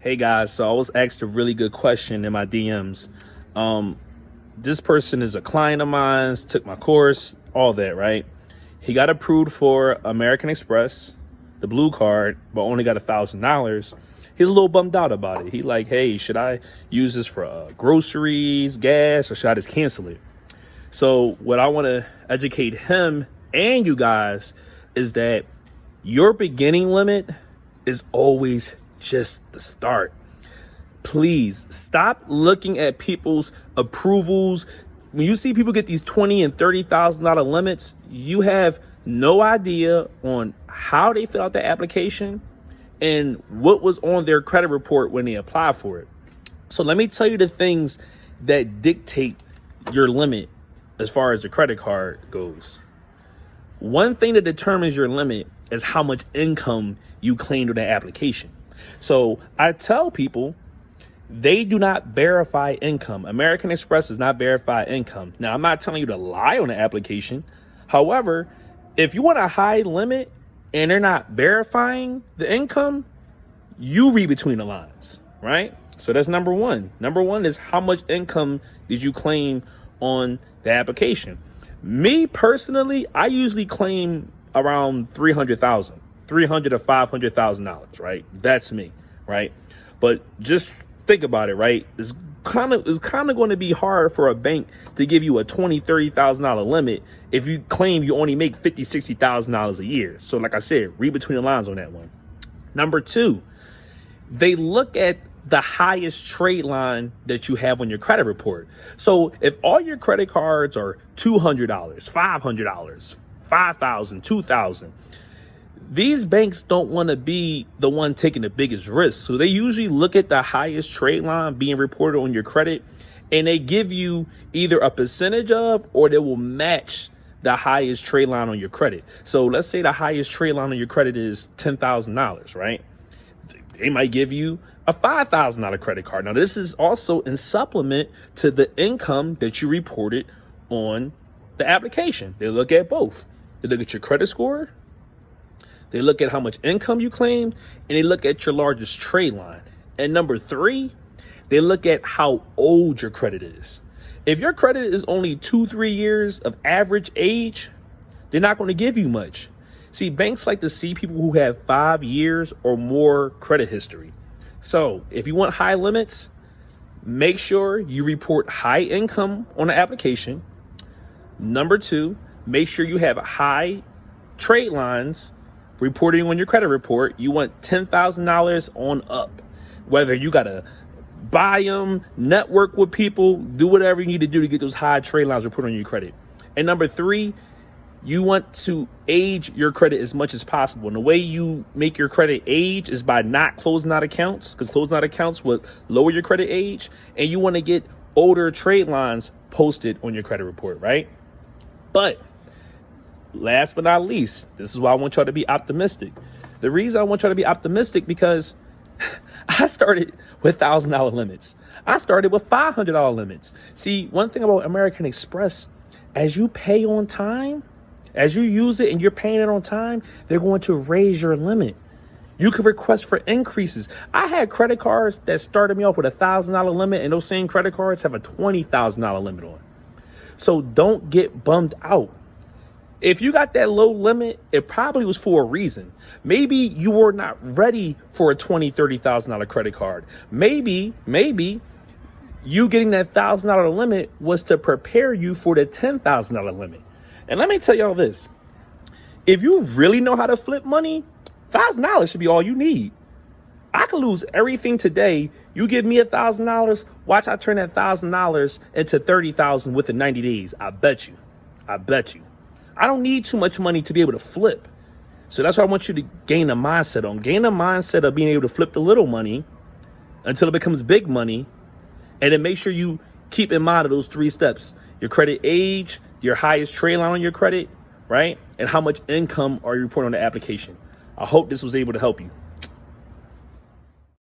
Hey guys, so I was asked a really good question in my DMs. This person is a client of mine, took my course, all that, right? He got approved for American Express, the blue card, but only got $1,000. He's a little bummed out about it. He like, hey, should I use this for groceries, gas, or should I just cancel it? So what I want to educate him and you guys is that your beginning limit is always just the start. Please stop looking at people's approvals. When you see people get these $20,000 and $30,000 limits, you have no idea on how they fill out the application and what was on their credit report when they applied for it. So let me tell you the things that dictate your limit as far as the credit card goes. One thing that determines your limit is how much income you claimed on the application. So I tell people they do not verify income. American Express does not verify income. Now, I'm not telling you to lie on the application. However, if you want a high limit and they're not verifying the income, you read between the lines, right? So that's number one. Number one is how much income did you claim on the application? Me personally, I usually claim around $300,000 to $500,000, right? That's me, right? But just think about it, right? It's kind of going to be hard for a bank to give you a $20,000-$30,000 limit if you claim you only make $50,000-$60,000 a year. So like I said, read between the lines on that one. Number two, they look at the highest trade line that you have on your credit report. So if all your credit cards are $200, $500, $5,000, $2,000, these banks don't want to be the one taking the biggest risk. So they usually look at the highest trade line being reported on your credit, and they give you either a percentage of, or they will match the highest trade line on your credit. So let's say the highest trade line on your credit is $10,000, right? They might give you a $5,000 credit card. Now, this is also in supplement to the income that you reported on the application. They look at both. They look at your credit score, they look at how much income you claimed, and they look at your largest trade line. And number three, they look at how old your credit is. If your credit is only 2-3 years of average age, they're not going to give you much. See, banks like to see people who have 5 years or more credit history. So if you want high limits, make sure you report high income on the application. Number two, make sure you have high trade lines reporting on your credit report. You want $10,000 on up. Whether you got to buy them, network with people, do whatever you need to do to get those high trade lines reported on your credit. And number three, you want to age your credit as much as possible. And the way you make your credit age is by not closing out accounts, because closing out accounts would lower your credit age. And you want to get older trade lines posted on your credit report, right? But last but not least, this is why I want y'all to be optimistic. The reason I want y'all to be optimistic because I started with $1,000 limits. I started with $500 limits. See, one thing about American Express, as you pay on time, as you use it and you're paying it on time, they're going to raise your limit. You can request for increases. I had credit cards that started me off with $1,000 limit, and those same credit cards have a $20,000 limit on. So don't get bummed out. If you got that low limit, it probably was for a reason. Maybe you were not ready for a $20,000, $30,000 credit card. Maybe you getting that $1,000 limit was to prepare you for the $10,000 limit. And let me tell y'all this. If you really know how to flip money, $1,000 should be all you need. I could lose everything today. You give me $1,000, watch I turn that $1,000 into $30,000 within 90 days. I bet you. I don't need too much money to be able to flip. So that's what I want you to gain a mindset on. Gain a mindset of being able to flip the little money until it becomes big money. And then make sure you keep in mind those 3 steps. Your credit age, your highest trade line on your credit, right? And how much income are you reporting on the application. I hope this was able to help you.